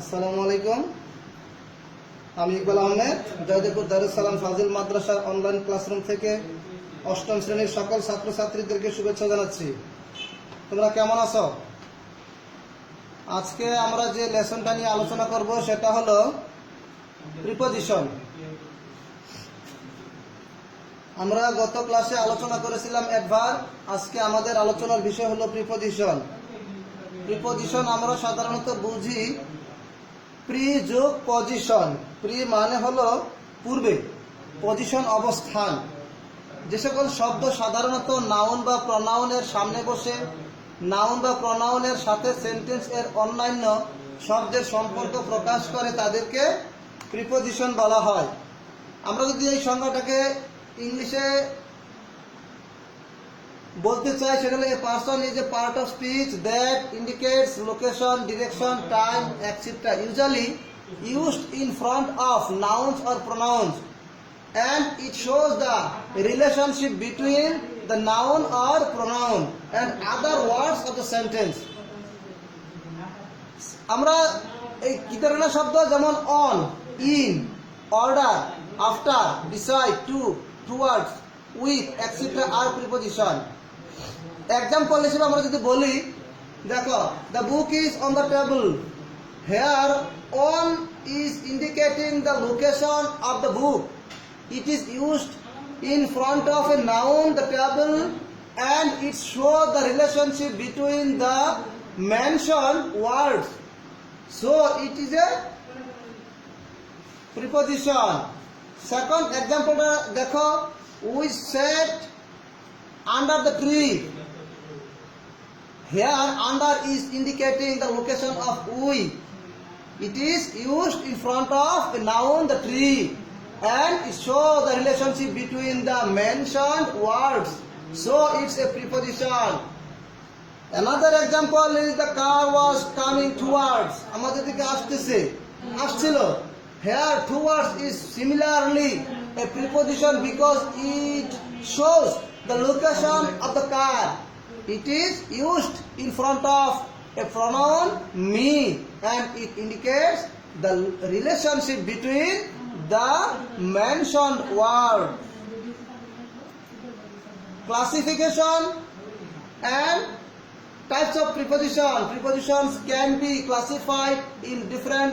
আসসালামু আলাইকুম। আমি ইকবাল আহমেদ জয়দেবপুর দারুস সালাম ফাজিল মাদ্রাসার অনলাইন ক্লাসরুম থেকে অষ্টম শ্রেণীর সকল ছাত্রছাত্রীদেরকে শুভেচ্ছা জানাচ্ছি। তোমরা কেমন আছো? আজকে আমরা যে লেসনটা নিয়ে আলোচনা করব সেটা হলো প্রিপজিশন। আমরা গত ক্লাসে আলোচনা করেছিলাম অ্যাডভার্ব। আজকে আমাদের আলোচনার বিষয় হলো প্রিপজিশন। প্রিপজিশন আমরা সাধারণত বুঝি প্রি যোগ পজিশন। প্রি মানে হলো পূর্বে, পজিশন অবস্থান। যে সকল শব্দ সাধারণত নাউন বা প্রনাউনের সামনে বসে নাউন বা প্রনাউনের সাথে সেন্টেন্স এর অন্যান্য শব্দের সম্পর্ক প্রকাশ করে তাদেরকে প্রিপজিশন বলা হয়। আমরা যদি এই সংজ্ঞাটাকে ইংলিশে বলতে চাই সেটা হলো, a person is a part of speech that indicates location, direction, time etcetera, usually used in front of nouns or pronouns, and it shows the relationship between the noun or pronoun and other words of the sentence. আমরা এই কি ধরনের শব্দ যেমন on, in, order, after, beside, to, towards, with etcetera আর preposition. Example হিসেবে আমরা যদি বলি, দেখো, the book is on the table. Here on is indicating the location of the book. It is used in front of a noun, the table, and it shows the relationship between the mentioned words. So it is a preposition. Second example, dekho, we sat under the tree. Here under is indicating the location of we. It is used in front of a noun, the tree, and it shows the relationship between the mentioned words. So it's a preposition. Another example is the car was coming towards. আমাদের দিকে আসতেছে, আসছিল। Here towards is similarly a preposition because it shows the location of the car. It is used in front of a pronoun me, and it indicates the relationship between the mentioned word. Classification and types of preposition. Prepositions can be classified in different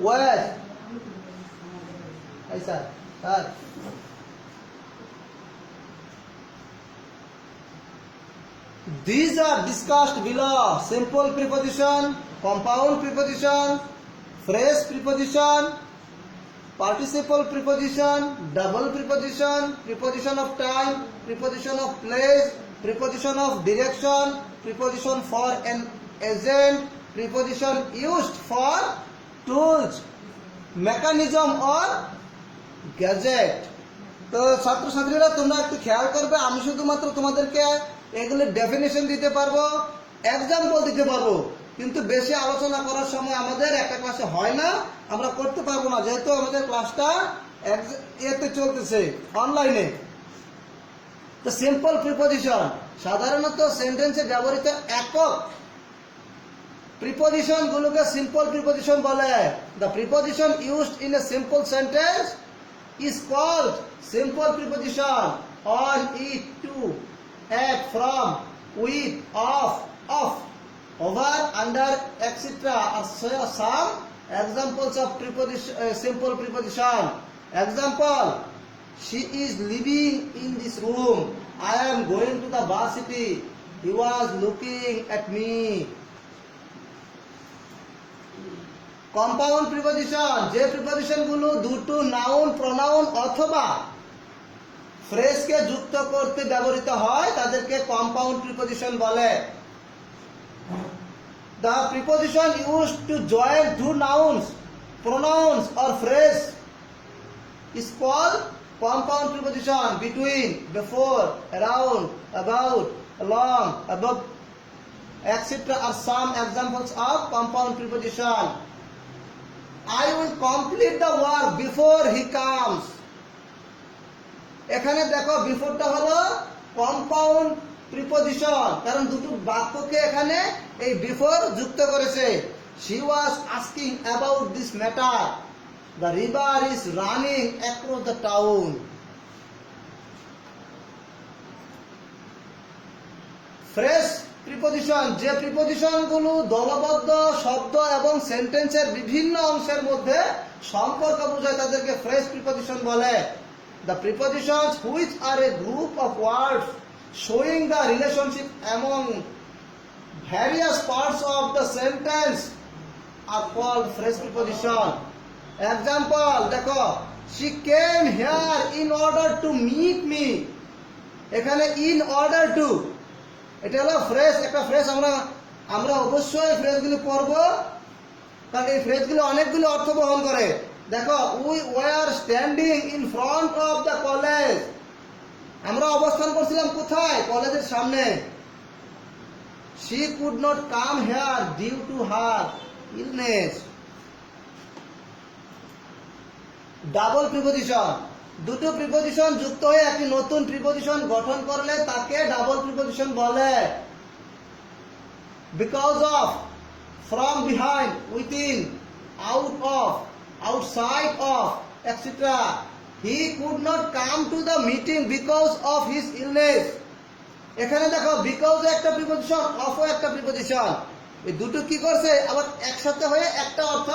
ways. Hi sir. These are discussed below: simple preposition, compound preposition, phrase preposition, participle preposition, double preposition, preposition of time, preposition of place, preposition of direction, preposition for an agent, preposition used for tools, mechanism or gadget. তো ছাত্রছাত্রীরা তোমরা একটু খেয়াল করবে, আমি শুধুমাত্র তোমাদেরকে এগুলো ডেফিনেশন দিতে পারবো, এক্সাম্পল দিতে পারবো, কিন্তু বেশি আলোচনা করার সময় আমাদের একটা ক্লাসে হয় না, আমরা করতে পারবো না, যেহেতু আমাদের ক্লাসটা এতে চলতেছে অনলাইনে। তো সিম্পল প্রিপজিশন সাধারণত সেন্টেন্সে ব্যবহৃত একক প্রিপজিশন গুলোকে সিম্পল প্রিপজিশন বলে। The preposition used in a simple sentence is called simple preposition. On, it, to, at, from, with, of, over, under, etc. are some examples of simple preposition. Example: she is living in this room. I am going to the varsity. He was looking at me. Compound preposition, যে preposition গুলো দুটো noun, pronoun অথবা ফ্রেজকে যুক্ত করতে ব্যবহৃত হয় তাদেরকে compound preposition বলে। The preposition used to join two nouns, pronouns or phrase is called compound preposition. Between, before, around, about, along, above, etc. are some examples of compound preposition. I will complete the work before he comes. এখানে দেখো বিফোরটা হলো compound preposition, কারণ দুটো বাক্যকে এখানে এই before যুক্ত করেছে। She was asking about this matter. The river is running across the town. Fresh preposition, যে প্রিপজিশন গুলো দলবদ্ধ শব্দ এবং সেন্টেন্সের বিভিন্ন অংশের মধ্যে সম্পর্ক বোঝায় তাদেরকে ফ্রেশ প্রিপজিশন বলে। The prepositions which are a group of words showing the relationship among various parts of the sentence are called phrase preposition. Example, দেখো, she came here in order to meet me. এখানে in order to, এটা হলো phrase, একটা phrase. আমরা অবশ্যই ফ্রেজগুলি পড়ব, কারণ এই ফ্রেজগুলি অনেকগুলো অর্থ বহন করে। দেখো, we were standing in front of the college. আমরা অবস্থান করছিলাম কোথায়? কলেজের সামনে। She could not come here due to her illness. Double preposition, দুটো প্রিপজিশন যুক্ত হয়ে একটি নতুন প্রিপজিশন গঠন করলে তাকে ডাবল প্রিপজিশন বলে। Because of, from behind, within, out of, outside of, etc. He could not come to the meeting because of his illness. এখানে দেখো, বিকজ একটা প্রিপজিশন, অফ একটা প্রিপজিশন, এই দুটো কি করছে? আবার একসাথে হয়ে একটা অর্থ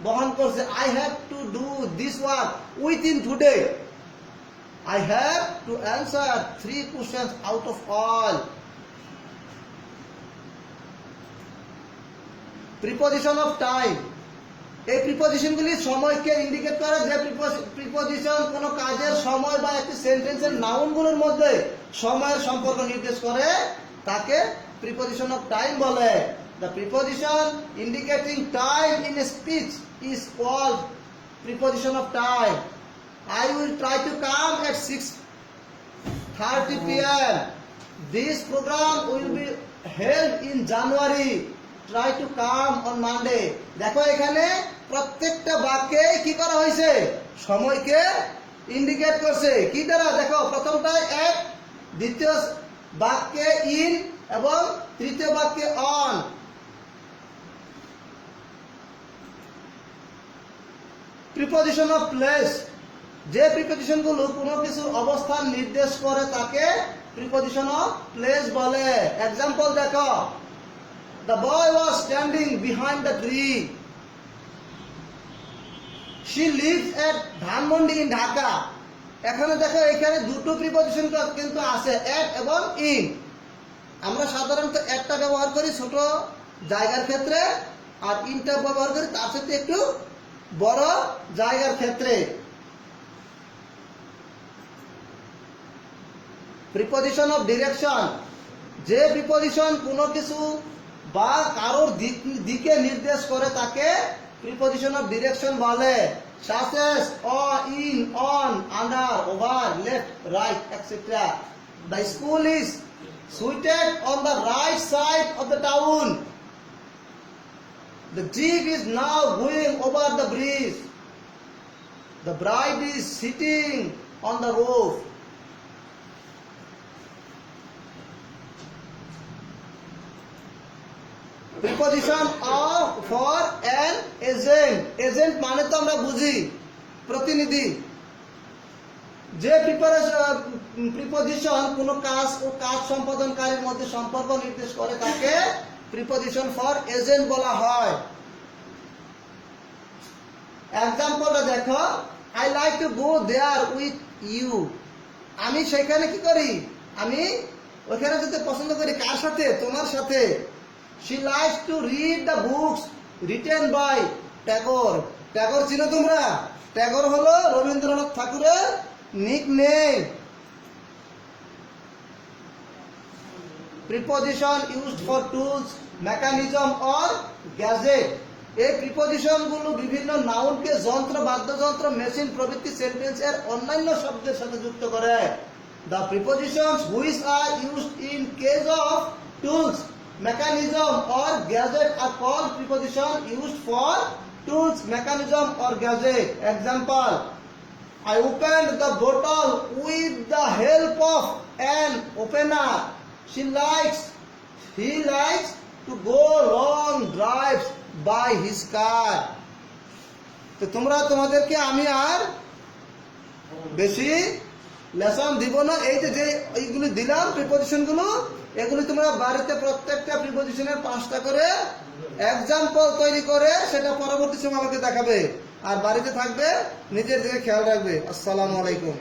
বহন করছে। I have to do this work within today. I have to answer 3 questions out of all. Preposition of time, এই প্রিপজিশনগুলি সময়কে ইন্ডিকেট করে। যে প্রিপজিশন কোনো কাজের সময় বা একটি সেন্টেন্সের নাউনগুলোর মধ্যে সময়ের সম্পর্ক নির্দেশ করে তাকে প্রিপজিশন অফ টাইম বলে। The preposition indicating time in a speech is called preposition of time. I will try to come at 6:30 p.m. This program will be held in January. Try to come on Monday. দেখো, এখানে প্রত্যেকটা বাক্যে কি করা হয়েছে? সময়কে indicate করছে। কি দ্বারা? দেখো, প্রথমটায় এক, দ্বিতীয় বাক্যে ইন এবং তৃতীয় বাক্যে অন। প্রিপজিশন অফ প্লেস, যে প্রিপজিশন গুলো কোনো কিছুর অবস্থান নির্দেশ করে তাকে প্রিপজিশন অফ প্লেস বলে। এক্সাম্পল দেখো, the boy was standing behind the tree. She lives at Dhanmondi in Dhaka. এখানে দেখো, এখানে দুটো প্রিপজিশন কিন্তু আছে, at এবং in। আমরা সাধারণত একটা ব্যবহার করি ছোট জায়গার ক্ষেত্রে, আর ইনটা ব্যবহার করি তার সাথে একটু বড় জায়গার ক্ষেত্রে। প্রিপজিশন অফ ডিরেকশন, যে প্রিপজিশন কোনো কিছু বা কারোর দিকে নির্দেশ করে তাকে প্রিপজিশন অফ ডিরেকশন বলে। such as in, on, under, over, left, right, etc. The school is situated on the right side of the town. The jeep is now going over the bridge. The bride is sitting on the roof. Preposition of for an agent, agent মানে তো আমরা বুঝি প্রতিনিধি। যে preposition কোনো কাজ ও কাজ সম্পাদনকারীর মধ্যে সম্পর্ক নির্দেশ করে তাকে প্রিপজিশন ফর এজেন্ট বলা হয়। এক্সাম্পলটা দেখো, I like to go there with you. আমি সেখানে কি করি? আমি ওখানে যেতে পছন্দ করি। কার সাথে? তোমার সাথে। She likes to read the books written by Tagore. Tagore চিনো তোমরা? Tagore হলো রবীন্দ্রনাথ ঠাকুরের nickname. Preposition used for tools, mechanism or gadget, এই প্রিপজিশন গুলো বিভিন্ন নাউনকে যন্ত্র, বাদ্যযন্ত্র, মেশিন প্রভৃতি সেন্টেন্সের অন্যান্য শব্দের সাথে যুক্ত করে। The prepositions which are used in case of tools, mechanism or gadget are called preposition used for tools, mechanism or gadget. Example, I opened the bottle with the help of an opener. He likes to go long drives by his car. তো তোমরা তোমাদেরকে আমি আর বেশি lesson দিব না। এই যে এইগুলি দিলাম প্রিপোজিশনগুলো, এগুলি তোমরা বাড়িতে প্রত্যেকটা প্রিপোজিশনের 5টা করে এক্সাম্পল তৈরি করে সেটা পরবর্তী সময় আমাকে দেখাবে। আর বাড়িতে থাকবে, নিজের দিকে খেয়াল রাখবে। আসসালামু আলাইকুম।